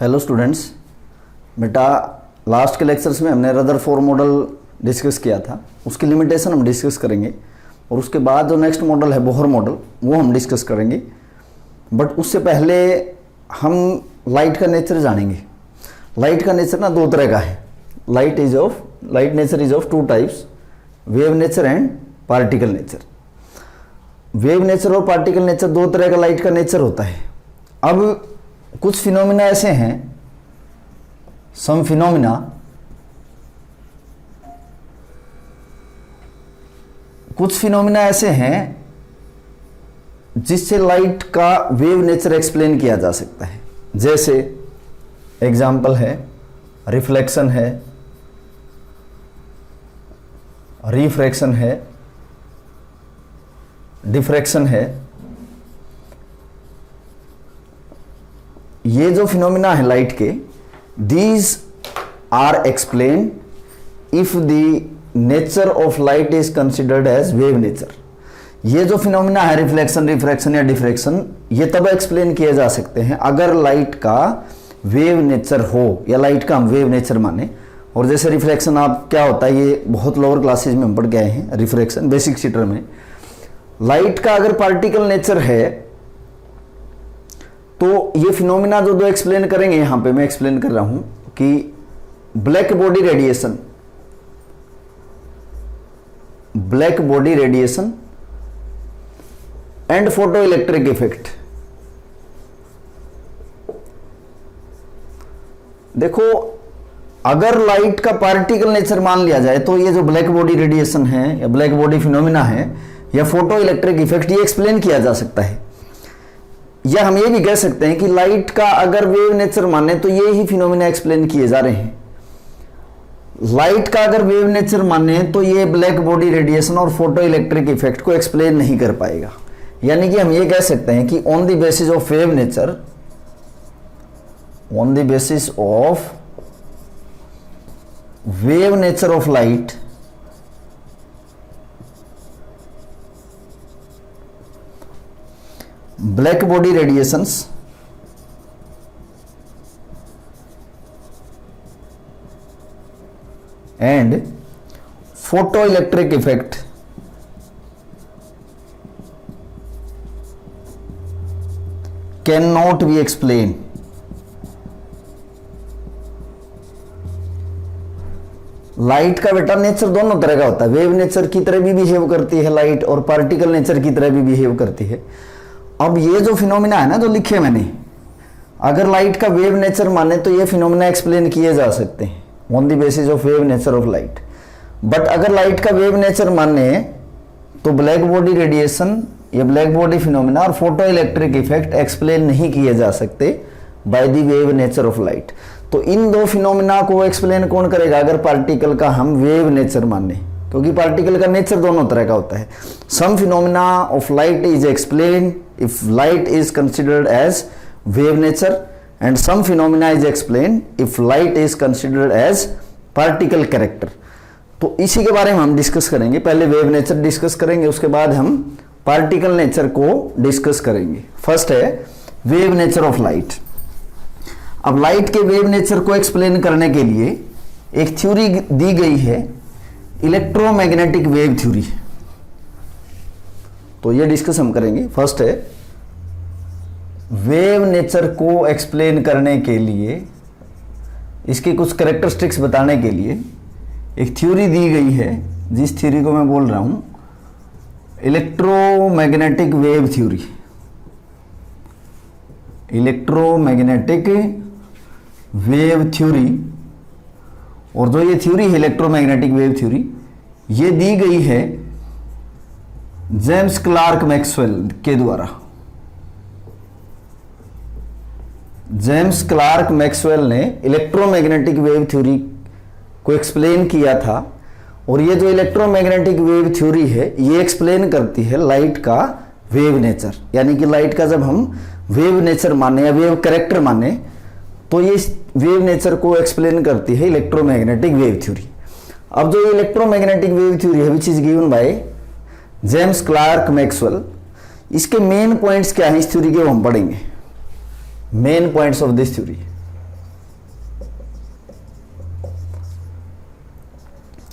Hello students, बेटा last के lectures में हमने रदरफोर्ड मॉडल डिस्कस किया था, उसकी लिमिटेशन हम डिस्कस करेंगे और उसके बाद जो नेक्स्ट मॉडल है बोहर मॉडल वो हम डिस्कस करेंगे। बट उससे पहले हम लाइट का नेचर जानेंगे। लाइट का नेचर ना दो तरह का है। Light nature is of two types, wave nature and particle nature. Wave nature और पार्टिकल नेचर दो तरह का लाइट का नेचर होता है। अब कुछ फिनोमिना ऐसे हैं, सम फिनोमिना ऐसे हैं जिससे लाइट का वेव नेचर एक्सप्लेन किया जा सकता है। जैसे एग्जाम्पल है रिफ्लेक्शन है, रिफ्रैक्शन है, डिफ्रैक्शन है। ये जो फिनोमिना है लाइट के, these are explain if the nature of light is considered as wave nature. ये जो फिनोमिना है रिफ्लेक्शन, रिफ्रैक्शन या डिफ्रैक्शन, ये तब एक्सप्लेन किए जा सकते हैं अगर लाइट का वेव नेचर हो या लाइट का हम वेव नेचर माने। और जैसे रिफ्लेक्शन आप क्या होता है, ये बहुत लोअर क्लासेज में हम पढ़ के आए हैं। रिफ्रैक्शन बेसिक चैप्टर में लाइट का अगर पार्टिकल नेचर है तो ये फिनोमिना जो दो एक्सप्लेन करेंगे, यहां पे मैं एक्सप्लेन कर रहा हूं कि black body radiation and photo electric effect. देखो, अगर लाइट का पार्टिकल नेचर मान लिया जाए तो ये जो ब्लैक बॉडी रेडिएशन है या ब्लैक बॉडी फिनोमिना है या फोटो इलेक्ट्रिक इफेक्ट, ये एक्सप्लेन किया जा सकता है। या हम ये भी कह सकते हैं कि लाइट का अगर वेव नेचर माने तो ये ही फिनोमिना एक्सप्लेन किए जा रहे हैं। लाइट का अगर वेव नेचर माने तो ये ब्लैक बॉडी रेडिएशन और फोटो इलेक्ट्रिक इफेक्ट को एक्सप्लेन नहीं कर पाएगा। यानी कि हम ये कह सकते हैं कि on the basis of wave nature, on the basis of wave nature of light, black body radiations and photo electric effect can not be explain. Light का बेटा नेचर दोनों तरह का होता है। वेव नेचर की तरह भी बिहेव करती है लाइट और पार्टिकल नेचर की तरह भी बिहेव करती है। अब ये जो फिनोमिना है ना जो लिखे मैंने, अगर लाइट का वेव नेचर माने तो ये फिनोमिना एक्सप्लेन किए जा सकते हैं on the basis of wave nature of light. But अगर लाइट का वेव नेचर माने तो ब्लैक बॉडी रेडिएशन या ब्लैक बॉडी फिनोमिना और फोटो इलेक्ट्रिक इफेक्ट एक्सप्लेन नहीं किए जा सकते by the wave nature of light. तो इन दो फिनोमिना को एक्सप्लेन कौन करेगा अगर पार्टिकल का हम वेव नेचर माने, क्योंकि पार्टिकल का नेचर दोनों तरह का होता है। Some phenomena of light is explain if light is considered as wave nature and some phenomena is explained if light is considered as particle character। तो इसी के बारे में हम डिस्कस करेंगे। पहले वेव नेचर डिस्कस करेंगे, उसके बाद हम पार्टिकल नेचर को डिस्कस करेंगे। फर्स्ट है वेव नेचर ऑफ लाइट। अब लाइट के वेव नेचर को एक्सप्लेन करने के लिए एक थ्योरी दी गई है, इलेक्ट्रोमैग्नेटिक वेव थ्योरी। तो ये डिस्कस हम करेंगे। फर्स्ट है वेव नेचर को एक्सप्लेन करने के लिए, इसके कुछ कैरेक्टरिस्टिक्स बताने के लिए एक थ्योरी दी गई है, जिस थ्योरी को मैं बोल रहा हूं electromagnetic wave theory. Electromagnetic wave theory. और जो ये थ्योरी है इलेक्ट्रोमैग्नेटिक वेव थ्योरी, ये दी गई है जेम्स क्लार्क मैक्सवेल के द्वारा। जेम्स क्लार्क मैक्सवेल ने इलेक्ट्रोमैग्नेटिक वेव थ्योरी को एक्सप्लेन किया था। और ये जो इलेक्ट्रोमैग्नेटिक वेव थ्योरी है ये एक्सप्लेन करती है लाइट का वेव नेचर। यानी कि लाइट का जब हम वेव नेचर माने या वेव कैरेक्टर माने तो ये वेव नेचर को एक्सप्लेन करती है इलेक्ट्रोमैग्नेटिक वेव थ्योरी। अब जो इलेक्ट्रोमैग्नेटिक वेव थ्योरी है which is given by James Clark Maxwell, इसके मेन पॉइंट्स क्या हैं इस थ्योरी के, वो हम पढ़ेंगे। Main points of this theory.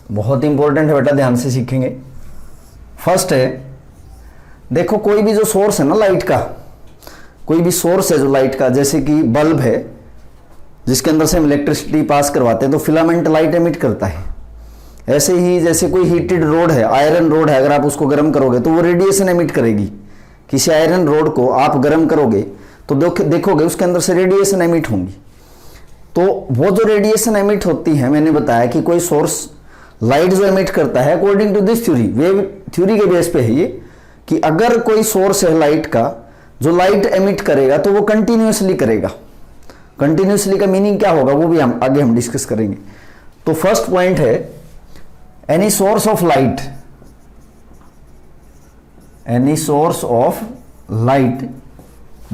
बहुत इंपॉर्टेंट है बेटा, ध्यान से सीखेंगे। फर्स्ट है, देखो कोई भी जो सोर्स है ना लाइट का, कोई भी सोर्स है जो लाइट का, जैसे कि बल्ब है जिसके अंदर से हम इलेक्ट्रिसिटी पास करवाते हैं तो फिलामेंट लाइट एमिट करता है। ऐसे ही जैसे कोई हीटेड रोड है, आयरन रोड है, अगर आप उसको गर्म करोगे तो वो रेडिएशन एमिट करेगी। किसी आयरन रोड को आप गर्म करोगे तो देखोगे उसके अंदर से रेडिएशन एमिट होंगी। तो वो जो रेडिएशन एमिट होती है, मैंने बताया कि कोई सोर्स लाइट जो एमिट करता है, according to this theory, wave theory के बेस पे है ये, कि अगर कोई सोर्स है लाइट का जो लाइट एमिट करेगा तो वो कंटिन्यूसली करेगा। कंटिन्यूसली का मीनिंग क्या होगा वो भी आगे हम डिस्कस करेंगे। तो फर्स्ट पॉइंट है, any source of light, any source of light,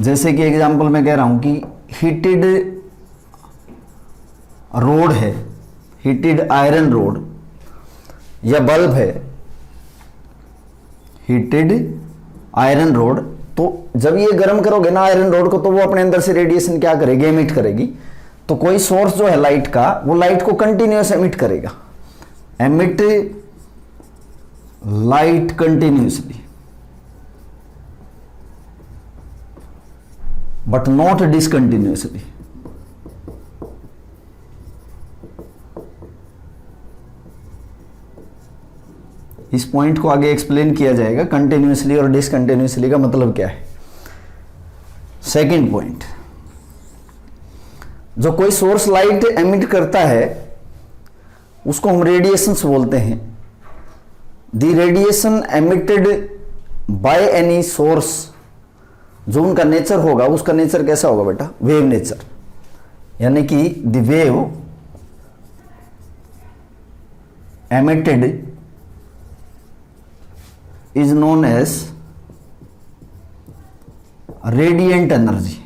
जैसे कि एग्जांपल मैं कह रहा हूं कि हीटेड रोड है, हीटेड आयरन रोड, या बल्ब है हीटेड आयरन रोड, तो जब ये गर्म करोगे ना आयरन रोड को तो वो अपने अंदर से रेडिएशन क्या करेगी, एमिट करेगी। तो कोई सोर्स जो है लाइट का, वो लाइट को कंटिन्यूस एमिट करेगा, emit light continuously, but not discontinuously. इस पॉइंट को आगे एक्सप्लेन किया जाएगा, कंटिन्यूसली और डिसकंटिन्यूसली का मतलब क्या है। सेकंड पॉइंट, जो कोई सोर्स लाइट एमिट करता है उसको हम रेडिएशंस बोलते हैं। The radiation emitted by any source, जो उनका नेचर होगा, उसका नेचर कैसा होगा बेटा, वेव नेचर, यानी कि the wave emitted is known as radiant energy,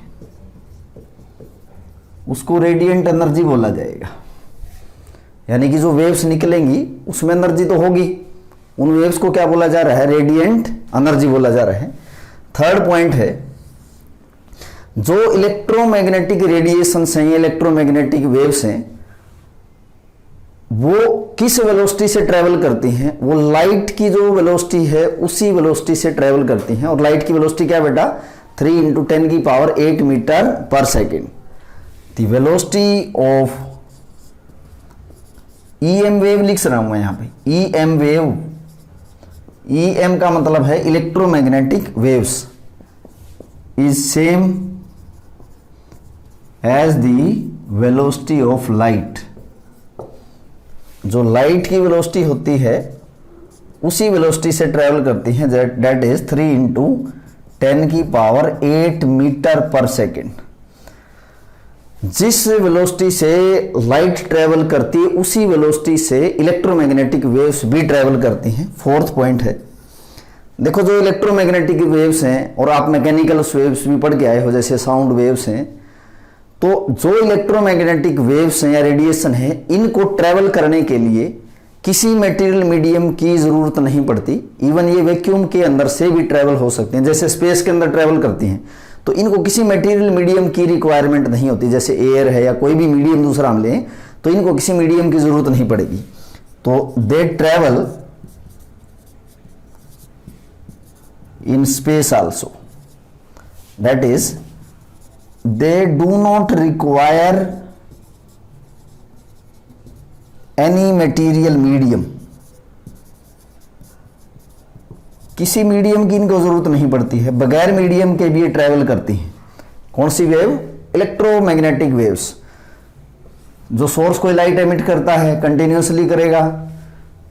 उसको रेडिएंट एनर्जी बोला जाएगा। यानी कि जो वेव्स निकलेंगी उसमें एनर्जी तो होगी, उन वेव्स को क्या बोला जा रहा है, रेडिएंट एनर्जी बोला जा रहा है। थर्ड पॉइंट है, जो इलेक्ट्रोमैग्नेटिक रेडिएशंस हैं, इलेक्ट्रोमैग्नेटिक वेव्स हैं, वो किस वेलोसिटी से ट्रेवल करती हैं, वो लाइट की जो वेलोसिटी है उसी वेलोसिटी से ट्रेवल करती हैं। और लाइट की वेलोसिटी क्या बेटा, 3 × 10⁸ metre per second. The velocity of EM wave लिख रहा हूं मैं यहां पे, EM वेव, EM का मतलब है electromagnetic waves, is same as the velocity of light. जो लाइट की वेलोसिटी होती है उसी वेलोसिटी से ट्रेवल करती हैं, that is 3 × 10⁸ metre per second. जिस वेलोसिटी से लाइट ट्रेवल करती है उसी वेलोसिटी से इलेक्ट्रोमैग्नेटिक वेव्स भी ट्रेवल करती हैं। फोर्थ पॉइंट है, देखो जो इलेक्ट्रोमैग्नेटिक वेव्स हैं, और आप मैकेनिकल वेव्स भी पढ़ के आए हो जैसे साउंड वेव्स हैं, तो जो इलेक्ट्रोमैग्नेटिक वेव्स हैं या रेडिएशन है, इनको ट्रेवल करने के लिए किसी मटेरियल मीडियम की जरूरत नहीं पड़ती। इवन ये वैक्यूम के अंदर से भी ट्रेवल हो सकते हैं, जैसे स्पेस के अंदर ट्रेवल करती हैं, तो इनको किसी मटेरियल मीडियम की रिक्वायरमेंट नहीं होती। जैसे एयर है या कोई भी मीडियम दूसरा हम लें तो इनको किसी मीडियम की जरूरत नहीं पड़ेगी। तो they travel in space also, that is they do not require any material medium, किसी मीडियम की इनको जरूरत नहीं पड़ती है, बगैर मीडियम के भी ये ट्रेवल करती हैं। कौन सी वेव, इलेक्ट्रोमैग्नेटिक वेव्स। जो सोर्स कोई लाइट एमिट करता है कंटिन्यूसली करेगा,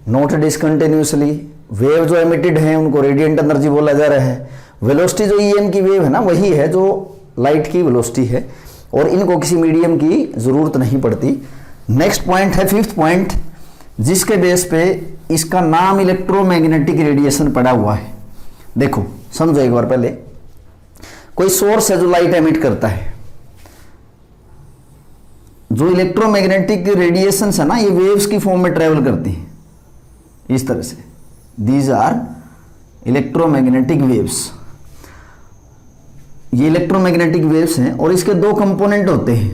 नॉट डिसकंटिन्यूसली। वेव जो एमिटेड है उनको रेडिएंट एनर्जी बोला जा रहा है। वेलोसिटी जो EM की वेव है ना, वही है जो लाइट की वेलोसिटी है, और इनको किसी मीडियम की जरूरत नहीं पड़ती। नेक्स्ट पॉइंट है फिफ्थ पॉइंट, जिसके बेस पे इसका नाम इलेक्ट्रोमैग्नेटिक रेडिएशन पड़ा हुआ है। देखो समझो एक बार, पहले कोई सोर्स है जो लाइट एमिट करता है, जो इलेक्ट्रोमैग्नेटिक रेडिएशन है ना, ये वेव्स की फॉर्म में ट्रेवल करती हैं इस तरह से। These are electromagnetic waves. ये इलेक्ट्रोमैग्नेटिक वेव्स हैं और इसके दो कंपोनेंट होते हैं,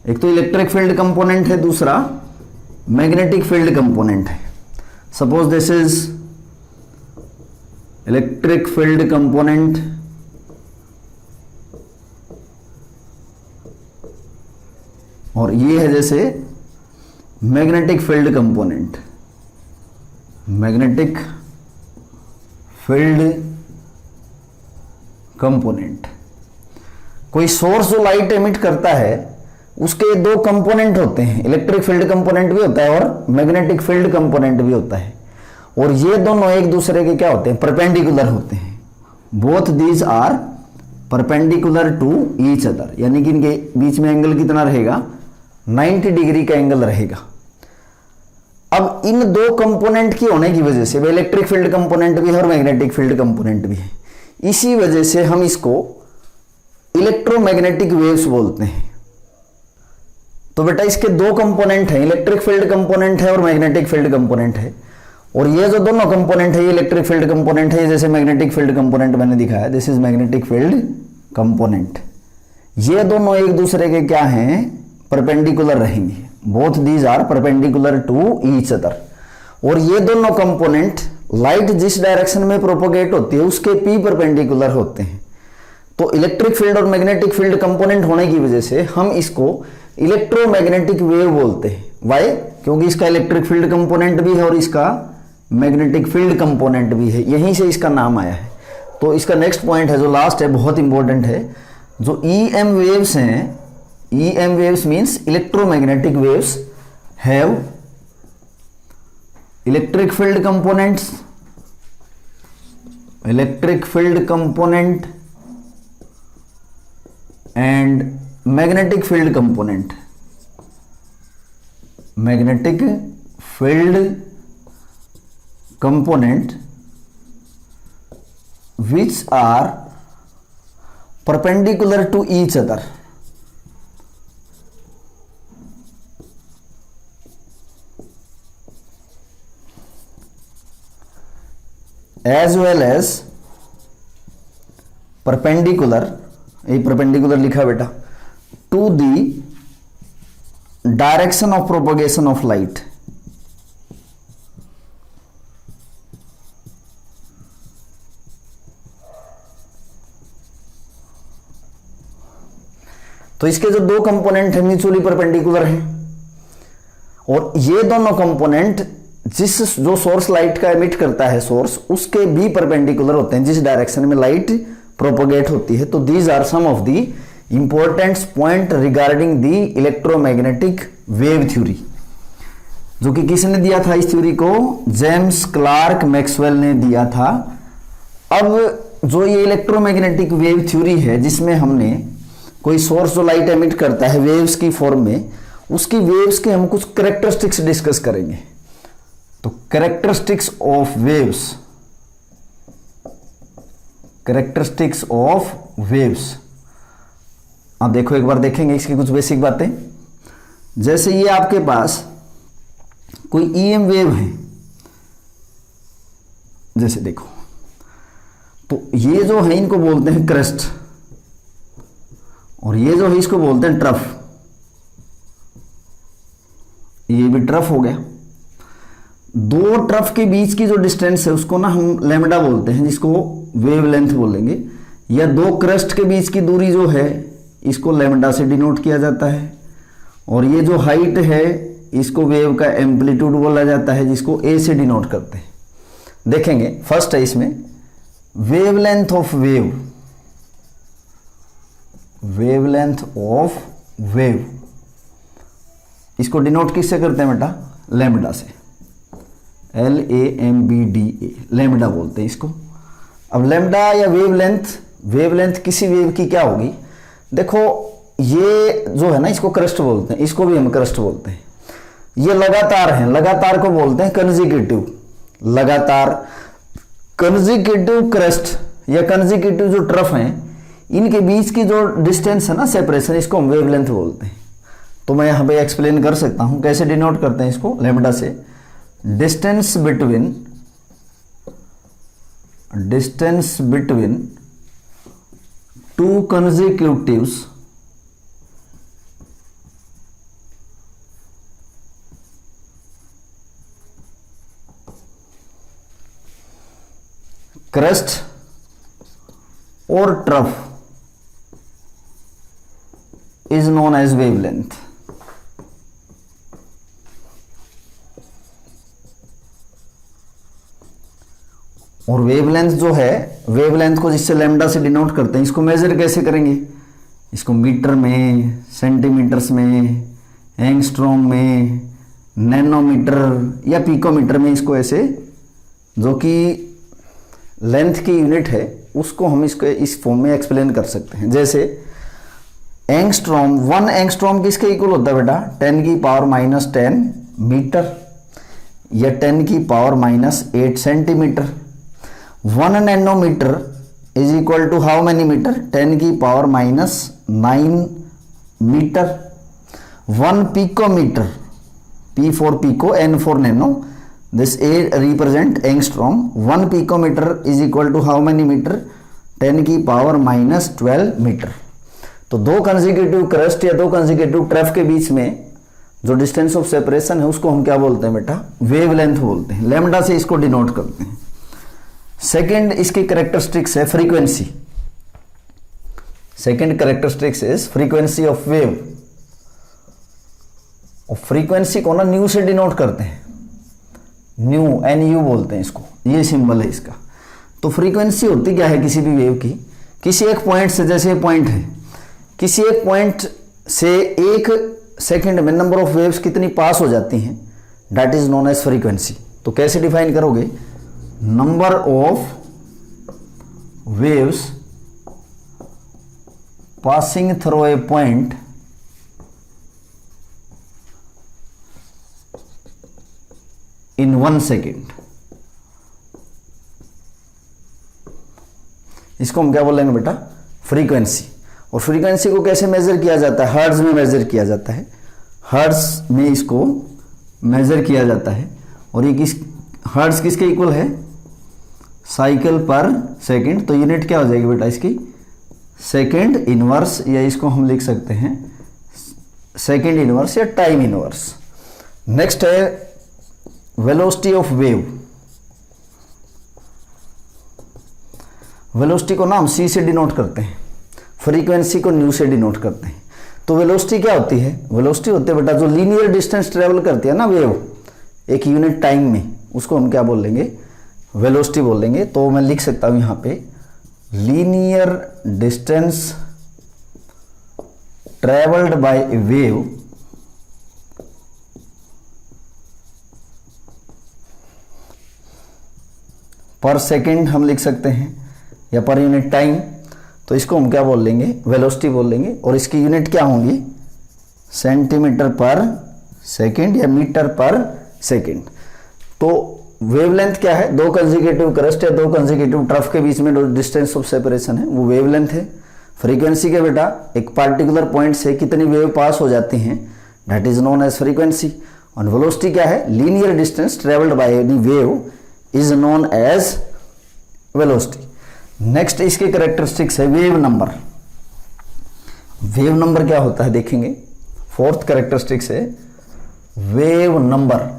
एक तो इलेक्ट्रिक फील्ड कंपोनेंट है, दूसरा मैग्नेटिक फील्ड कंपोनेंट है। Suppose this is electric field component और ये है जैसे magnetic field component, magnetic field component. कोई सोर्स जो लाइट एमिट करता है उसके दो कंपोनेंट होते हैं, इलेक्ट्रिक फील्ड कंपोनेंट भी होता है और मैग्नेटिक फील्ड कंपोनेंट भी होता है, और ये दोनों एक दूसरे के क्या होते हैं, परपेंडिकुलर होते हैं। Both these are perpendicular to each other, यानी कि इनके बीच में एंगल कितना रहेगा, 90 डिग्री का एंगल रहेगा। अब इन दो कंपोनेंट की होने की वजह से, इलेक्ट्रिक फील्ड कंपोनेंट भी है और मैग्नेटिक फील्ड कंपोनेंट भी है, इसी वजह से हम इसको इलेक्ट्रोमैग्नेटिक वेव्स बोलते हैं। तो बेटा इसके दो कंपोनेंट हैं, इलेक्ट्रिक फील्ड कंपोनेंट है और मैग्नेटिक फील्ड कंपोनेंट है, और ये जो दोनों कंपोनेंट है, ये इलेक्ट्रिक फील्ड कंपोनेंट है, जैसे मैग्नेटिक फील्ड कंपोनेंट मैंने दिखाया, this is magnetic field component. ये दोनों एक दूसरे के क्या हैं, परपेंडिकुलर रहेंगे, both these are perpendicular to each other. और ये दोनों कंपोनेंट लाइट जिस डायरेक्शन में प्रोपोगेट होती है उसके पी परपेंडिकुलर होते हैं। तो इलेक्ट्रिक फील्ड और मैग्नेटिक फील्ड कंपोनेंट होने की वजह से हम इसको इलेक्ट्रोमैग्नेटिक वेव बोलते हैं। वाई? क्योंकि इसका इलेक्ट्रिक फील्ड कंपोनेंट भी है और इसका मैग्नेटिक फील्ड कंपोनेंट भी है, यहीं से इसका नाम आया है। तो इसका नेक्स्ट पॉइंट है जो लास्ट है, बहुत इंपॉर्टेंट है, जो EM वेव्स हैं, EM waves means electromagnetic waves have electric field components, electric field component and magnetic field component, magnetic field component which are perpendicular to each other. As well as perpendicular, ये perpendicular लिखा है बेटा, to the direction of propagation of light. तो इसके जो दो component हैं mutually perpendicular हैं, और ये दोनों कंपोनेंट जिस जो सोर्स लाइट का एमिट करता है सोर्स, उसके भी परपेंडिकुलर होते हैं जिस डायरेक्शन में लाइट प्रोपोगेट होती है। तो these are some of the important point regarding the electromagnetic wave theory, जो कि किसने दिया था इस थ्योरी को, जेम्स क्लार्क मैक्सवेल ने दिया था। अब जो ये इलेक्ट्रोमैग्नेटिक वेव थ्योरी है, जिसमें हमने कोई सोर्स जो लाइट एमिट करता है वेव्स की फॉर्म में, उसकी वेव्स के हम कुछ कैरेक्टरिस्टिक्स डिस्कस करेंगे। तो characteristics of waves, characteristics of waves, आप देखो एक बार देखेंगे इसकी कुछ बेसिक बातें। जैसे ये आपके पास कोई EM वेव है, जैसे देखो, तो ये जो है इनको बोलते हैं क्रेस्ट, और ये जो है इसको बोलते हैं ट्रफ। ये भी ट्रफ हो गया। दो ट्रफ के बीच की जो डिस्टेंस है उसको ना हम लैम्डा बोलते हैं, जिसको वेवलेंथ बोलेंगे, या दो क्रस्ट के बीच की दूरी जो है इसको लैम्डा से डिनोट किया जाता है, और ये जो हाइट है इसको वेव का एम्पलीट्यूड बोला जाता है, जिसको A से डिनोट करते हैं। देखेंगे फर्स्ट है इसमें wavelength of wave, wavelength of wave, इसको डिनोट किससे करते हैं बेटा, लैम्डा से, LAMBDA, लैम्डा बोलते हैं इसको। अब लैम्डा या वेवलेंथ, वेवलेंथ किसी वेव की क्या होगी, देखो ये जो है ना इसको क्रस्ट बोलते हैं, इसको भी हम क्रस्ट बोलते हैं। ये लगातार हैं, लगातार को बोलते हैं कंजिक्यूटिव, लगातार कंजिक्यूटिव क्रस्ट या कंजिक्यूटिव जो ट्रफ हैं, इनके बीच की जो डिस्टेंस है ना सेपरेशन, इसको हम वेवलेंथ बोलते हैं। तो मैं यहाँ पे एक्सप्लेन कर सकता हूँ कैसे डिनोट करते हैं इसको लैम्डा से। डिस्टेंस बिटवीन टू क्रस्ट और trough is known as wavelength. और वेवलेंथ जो है, वेवलेंथ को जिससे लैम्डा से डिनोट करते हैं, इसको मेजर कैसे करेंगे? इसको मीटर में, सेंटीमीटर्स में, एंगस्ट्रॉम में, नैनोमीटर या पिकोमीटर में, इसको ऐसे जो कि लेंथ की यूनिट है उसको हम इसको इस फॉर्म में एक्सप्लेन कर सकते हैं। जैसे एंगस्ट्रॉम, 1 एंगस्ट्रॉम किसके इक्वल होता है बेटा? 10 की पावर -10 मीटर या 10 की power -8 centimetre. 1 nanometre is equal to how many metre? 10 की power -9 metre. 1 picometre, P for pico, N for nano, this A represent angstrom. 1 picometer is equal to how many meter? 10 की power -12 metre. तो दो consecutive crust या दो consecutive trough के बीच में जो distance of separation है उसको हम क्या बोलते हैं बेटा? वेवलेंथ बोलते हैं। लैम्डा से इसको डिनोट करते हैं। सेकेंड इसकी कैरेक्टरिस्टिक्स है frequency. Second characteristics is frequency of wave. और फ्रीक्वेंसी को ना न्यू से डिनोट करते हैं, न्यू, NU बोलते हैं इसको, ये सिंबल है इसका। तो फ्रीक्वेंसी होती क्या है किसी भी वेव की? किसी एक पॉइंट से, जैसे पॉइंट है, किसी एक पॉइंट से 1 सेकंड में नंबर ऑफ वेव्स कितनी पास हो जाती हैं, that is known as frequency. तो कैसे डिफाइन करोगे? Number of waves passing through a point in 1 second. इसको हम क्या बोलेंगे बेटा? फ्रीक्वेंसी। और फ्रीक्वेंसी को कैसे मेजर किया जाता है? हर्ट्ज में मेजर किया जाता है। हर्ट्ज में इसको मेजर किया जाता है। और ये हर्ट्ज किसके इक्वल है? साइकिल पर सेकेंड। तो यूनिट क्या हो जाएगी बेटा इसकी? सेकेंड इनवर्स, या इसको हम लिख सकते हैं सेकेंड इनवर्स या टाइम इनवर्स। नेक्स्ट है वेलोसिटी ऑफ वेव। वेलोसिटी को ना हम C से डिनोट करते हैं, फ्रीक्वेंसी को न्यू से डिनोट करते हैं। तो वेलोसिटी क्या होती है? वेलोसिटी होती है बेटा जो लीनियर डिस्टेंस ट्रेवल करती है ना वेव एक यूनिट टाइम में, उसको हम क्या बोलेंगे? वेलोसिटी बोलेंगे। तो मैं लिख सकता हूं यहां पे लीनियर डिस्टेंस ट्रेवल्ड बाय ए वेव पर सेकेंड हम लिख सकते हैं, या पर यूनिट टाइम। तो इसको हम क्या बोल लेंगे? वेलोसिटी बोल लेंगे। और इसकी यूनिट क्या होंगी? सेंटीमीटर पर सेकेंड या मीटर पर सेकेंड। तो वेवलेंथ क्या है? दो कंसेक्यूटिव क्रस्ट या दो कंसेक्यूटिव ट्रफ के बीच में जो डिस्टेंस ऑफ सेपरेशन है वो वेवलेंथ है। फ्रीक्वेंसी के बेटा एक पार्टिकुलर पॉइंट से कितनी वेव पास हो जाती हैं, that is known as frequency. और वेलोसिटी क्या है? Linear distance travelled by any wave is known as velocity. Next इसके कैरेक्टरिस्टिक्स है वेव नंबर। वेव नंबर क्या होता है देखेंगे। फोर्थ कैरेक्टरिस्टिक्स है वेव नंबर।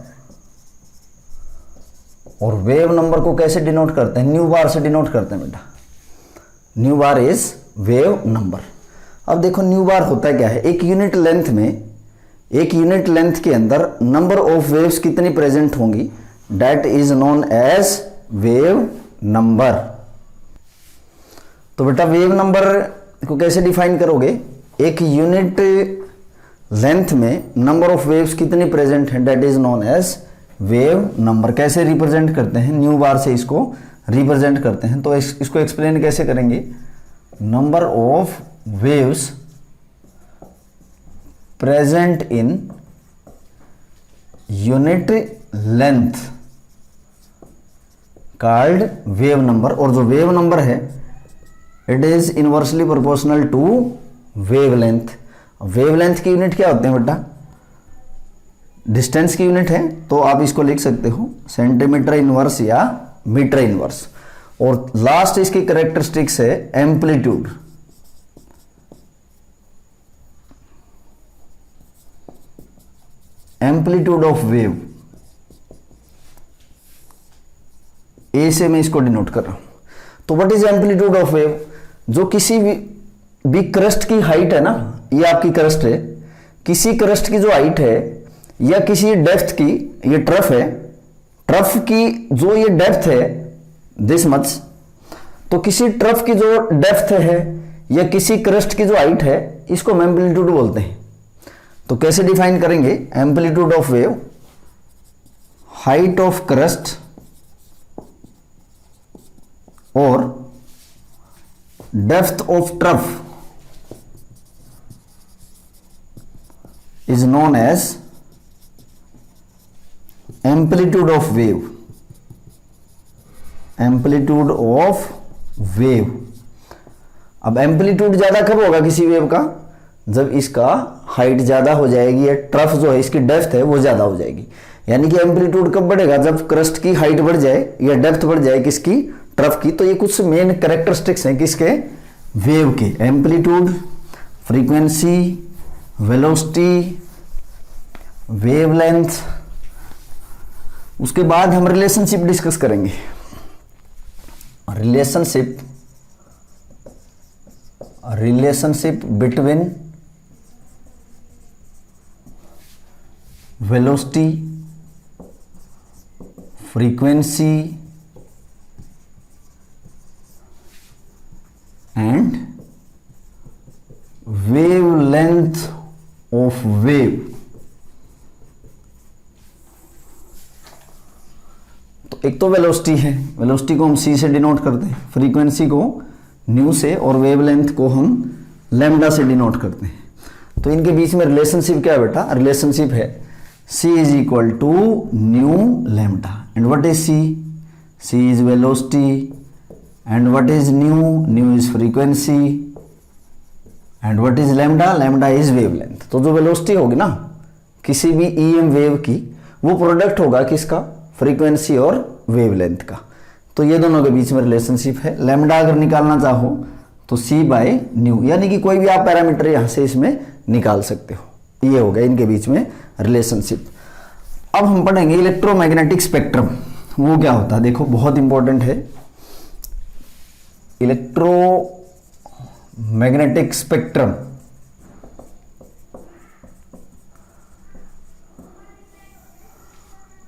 और वेव नंबर को कैसे डिनोट करते हैं? न्यू बार से डिनोट करते हैं बेटा। New bar is wave number. अब देखो न्यू बार होता है क्या है? एक यूनिट लेंथ में, एक यूनिट लेंथ के अंदर नंबर ऑफ वेव्स कितनी प्रेजेंट होंगी, that is known as wave number. तो बेटा वेव नंबर को कैसे डिफाइन करोगे? एक यूनिट लेंथ में नंबर ऑफ वेव्स कितनी प्रेजेंट है, that is known as wave number. कैसे रिप्रेजेंट करते हैं? न्यू बार से इसको रिप्रेजेंट करते हैं। तो इसको एक्सप्लेन कैसे करेंगे? Number of waves present in unit length called wave number. और जो वेव नंबर है it is inversely proportional to wavelength. Wavelength की यूनिट क्या होते हैं बेटा? डिस्टेंस की यूनिट है, तो आप इसको लिख सकते हो सेंटीमीटर इनवर्स या मीटर इनवर्स। और लास्ट इसकी कैरेक्टरिस्टिक्स है एम्पलीट्यूड। एम्पलीट्यूड ऑफ वेव, ए से मैं इसको डिनोट कर रहा हूं। तो what is amplitude of wave? जो किसी भी क्रस्ट की हाइट है ना, ये आपकी क्रस्ट है, किसी क्रस्ट की जो हाइट है या किसी डेप्थ की, ये ट्रफ है, ट्रफ की जो ये डेप्थ है दिस मच, तो किसी ट्रफ की जो डेप्थ है या किसी क्रस्ट की जो हाइट है इसको हम एम्पलीट्यूड बोलते हैं। तो कैसे डिफाइन करेंगे? Amplitude of wave, height of crest और depth of trough is known as amplitude of wave, amplitude of wave. अब एम्पलीट्यूड ज्यादा कब होगा किसी वेव का? जब इसका हाइट ज्यादा हो जाएगी या ट्रफ जो है इसकी डेप्थ है वो ज्यादा हो जाएगी। यानी कि एम्पलीट्यूड कब बढ़ेगा? जब क्रस्ट की हाइट बढ़ जाए या डेप्थ बढ़ जाए किसकी? ट्रफ की। तो ये कुछ मेन कैरेक्टरिस्टिक्स हैं किसके? वेव के। Amplitude, frequency, velocity, wavelength. उसके बाद हम रिलेशनशिप डिस्कस करेंगे। Relationship between velocity, frequency and wavelength of wave. तो एक तो वेलोसिटी है, वेलोसिटी को हम c से डिनोट करते हैं, फ्रीक्वेंसी को न्यू से और वेवलेंथ को हम लैम्डा से डिनोट करते हैं। तो इनके बीच में रिलेशनशिप क्या है बेटा? रिलेशनशिप है c is equal to nu lambda. And what is c? c is velocity and what is nu? Nu is frequency and what is lambda? Lambda is wavelength. तो जो वेलोसिटी होगी ना किसी भी EM वेव की, वो product होगा किसका? फ्रीक्वेंसी और वेवलेंथ का। तो ये दोनों के बीच में रिलेशनशिप है। लैम्डा अगर निकालना चाहो तो c बाय न्यू, यानी कि कोई भी आप पैरामीटर यहां से इसमें निकाल सकते हो। ये हो गया इनके बीच में रिलेशनशिप। अब हम पढ़ेंगे इलेक्ट्रोमैग्नेटिक स्पेक्ट्रम। वो क्या होता है? देखो बहुत इंपॉर्टेंट है। इलेक्ट्रोमैग्नेटिक स्पेक्ट्रम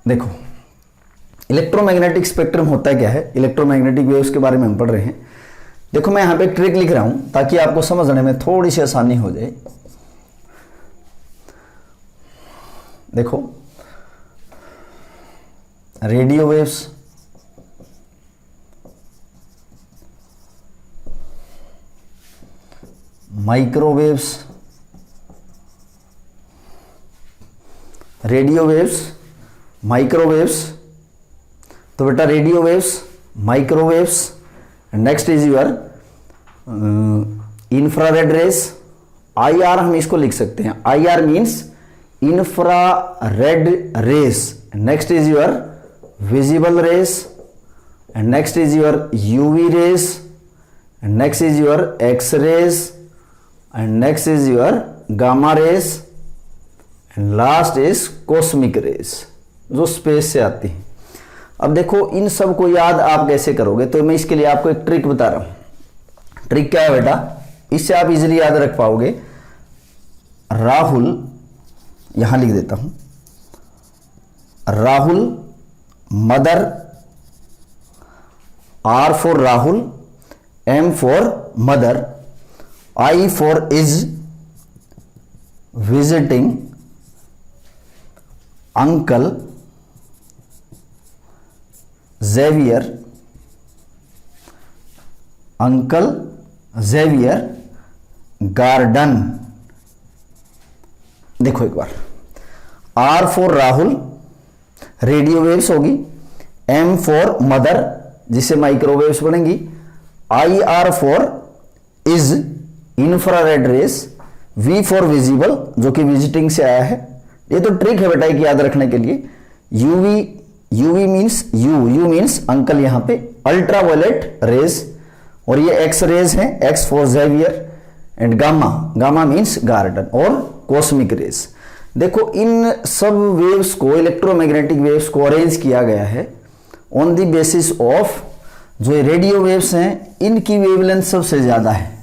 देखो, इलेक्ट्रोमैग्नेटिक स्पेक्ट्रम होता है क्या है? इलेक्ट्रोमैग्नेटिक वेव्स के बारे में हम पढ़ रहे हैं। देखो मैं यहां पे एक ट्रिक लिख रहा हूं ताकि आपको समझने में थोड़ी सी आसानी हो जाए। देखो, radio waves, microwaves, radio waves, microwaves. तो बेटा radio waves, microwaves, next is your infrared rays, IR हम इसको लिख सकते हैं। IR means infrared rays. Next is your visible rays and next is your UV rays and next is your X rays and next is your gamma rays and last is cosmic rays, जो space से आती है। अब देखो इन सब को याद आप कैसे करोगे? तो मैं इसके लिए आपको एक ट्रिक बता रहा हूं। ट्रिक क्या है बेटा? इससे आप इजीली याद रख पाओगे। राहुल, यहां लिख देता हूं, Rahul, mother, R for Rahul, M for mother, I for is, visiting uncle Xavier, uncle Xavier garden. देखो एक बार, R for Rahul radio waves होगी, M फॉर मदर जिससे माइक्रोवेव्स बनेंगी, IR for is infrared rays, V for visible जो कि visiting से आया है। ये तो ट्रिक है बेटा एक याद रखने के लिए। UV means you means uncle यहां पे, अल्ट्रावायलेट रेज, और ये एक्स रेज है, X for Xavier and gamma means garden, और कॉस्मिक रेज। देखो इन सब वेव्स को, इलेक्ट्रोमैग्नेटिक वेव्स को अरेंज किया गया है ऑन द बेसिस ऑफ जो ये रेडियो वेव्स हैं इनकी वेवलेंथ सबसे ज़्यादा है,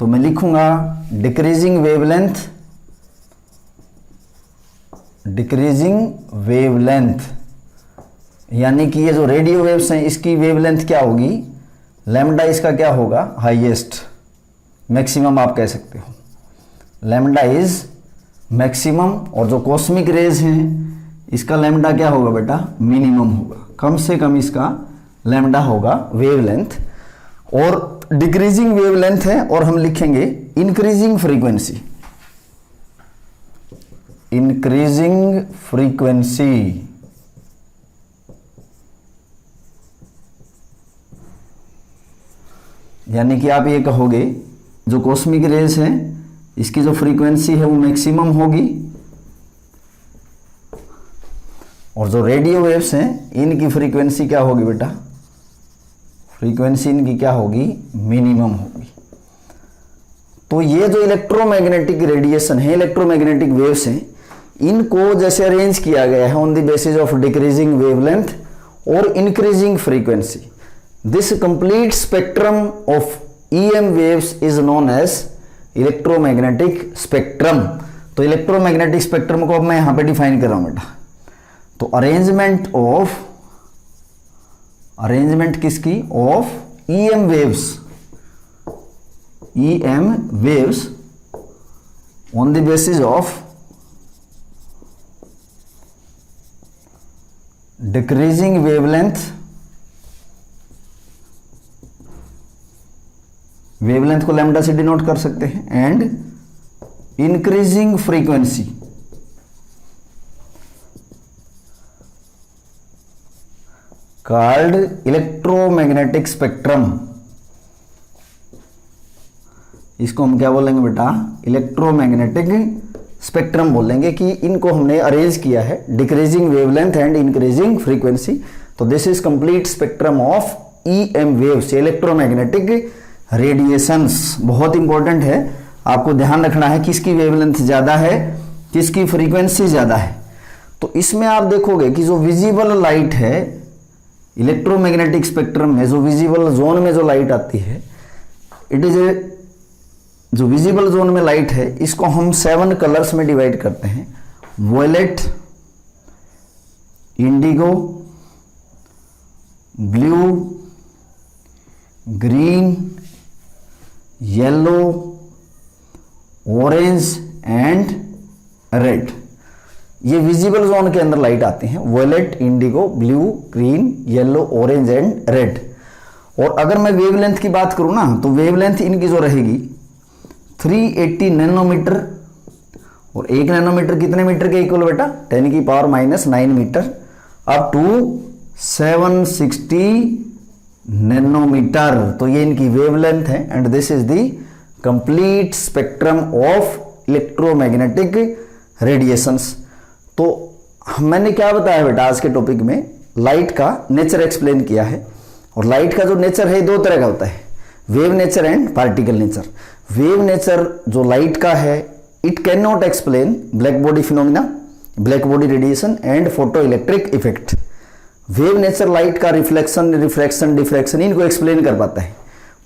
तो मैं लिखूंगा डिक्रीजिंग वेवलेंथ, यानी कि ये जो रेडियो वेव्स हैं इसकी वेवलेंथ क्या होगी, लैम्डा इसका क्या होगा, हाईएस्ट, मैक्सिमम आप कह सकते हो, लैम्डा इज मैक्सिमम। और जो कॉस्मिक रेज हैं इसका लैम्डा क्या होगा बेटा, मिनिमम होगा, कम से कम इसका लैम्डा होगा वेवलेंथ। और डिक्रीजिंग वेवलेंथ है और हम लिखेंगे इंक्रीजिंग फ्रीक्वेंसी, यानी कि आप ये कहोगे जो कॉस्मिक रेज है इसकी जो फ्रीक्वेंसी है वो मैक्सिमम होगी और जो रेडियो वेव्स हैं इनकी फ्रीक्वेंसी क्या होगी बेटा, फ्रीक्वेंसी इनकी क्या होगी, मिनिमम होगी। तो ये जो इलेक्ट्रोमैग्नेटिक रेडिएशन है, इलेक्ट्रोमैग्नेटिक वेव्स हैं, इनको जैसे अरेंज किया गया है on the basis of decreasing wavelength और increasing frequency, this complete spectrum of EM waves is known as electromagnetic spectrum. तो इलेक्ट्रोमैग्नेटिक स्पेक्ट्रम को अब मैं यहां पे डिफाइन कर रहा हूं बेटा। तो अरेंजमेंट किसकी, of EM waves on the basis of decreasing wavelength को लैम्डा से डिनोट कर सकते हैं, and increasing frequency called electromagnetic spectrum. इसको हम क्या बोलेंगे बेटा, इलेक्ट्रोमैग्नेटिक स्पेक्ट्रम बोलेंगे कि इनको हमने अरेंज किया है decreasing wavelength and increasing frequency. तो this is complete spectrum of EM waves, electromagnetic radiations. बहुत इंपॉर्टेंट है, आपको ध्यान रखना है किसकी वेवलेंथ ज्यादा है, किसकी फ्रीक्वेंसी ज्यादा है। तो इसमें आप देखोगे कि जो विजिबल लाइट है इलेक्ट्रोमैग्नेटिक स्पेक्ट्रम में, जो विजिबल जोन में जो लाइट आती है, इट इज ए, जो विजिबल जोन में लाइट है इसको हम 7 कलर्स में डिवाइड करते हैं, violet, indigo, blue, green, yellow, orange and red. ये विजिबल जोन के अंदर लाइट आती हैं, violet, indigo, blue, green, yellow, orange and red. और अगर मैं वेवलेंथ की बात करूं ना, तो वेवलेंथ इनकी जो रहेगी 380 नैनोमीटर, और 1 नैनोमीटर कितने मीटर के इक्वल बेटा, 10⁻⁹ मीटर, अप टू 760 नैनोमीटर। तो ये इनकी वेवलेंथ है, and this is the complete spectrum of electromagnetic radiations. तो मैंने क्या बताया बेटा आज के टॉपिक में, लाइट का नेचर एक्सप्लेन किया है। और लाइट का जो नेचर है 2 तरह का होता है, wave nature and particle nature. Wave nature जो लाइट का है, it can not explain black body phenomena, black body radiation and photo electric effect. Wave nature light का रिफ्लेक्शन, रिफ्रैक्शन, डिफ्रैक्शन इनको एक्सप्लेन कर पाता है,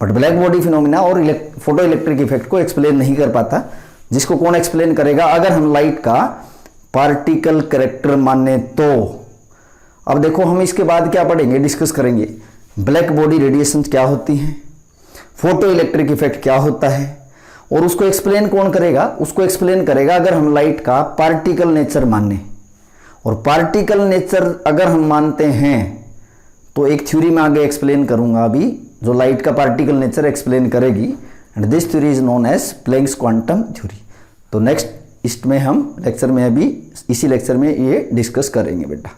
बट ब्लैक बॉडी फिनोमिना और photo electric effect को एक्सप्लेन नहीं कर पाता। जिसको कौन एक्सप्लेन करेगा, अगर हम लाइट का पार्टिकल कैरेक्टर माने तो। अब देखो हम इसके बाद क्या पढ़ेंगे, डिस्कस करेंगे ब्लैक बॉडी रेडिएशन क्या होती हैं, फोटो इलेक्ट्रिक इफेक्ट क्या होता है, और उसको एक्सप्लेन कौन करेगा, उसको एक्सप्लेन करेगा अगर हम लाइट का पार्टिकल नेचर माने। और पार्टिकल नेचर अगर हम मानते हैं तो एक थ्योरी में आगे एक्सप्लेन करूंगा अभी, जो लाइट का पार्टिकल नेचर एक्सप्लेन करेगी, and this theory is known as Planck's quantum theory. तो नेक्स्ट इसमें हम लेक्चर में अभी इसी लेक्चर में ये डिस्कस करेंगे बेटा।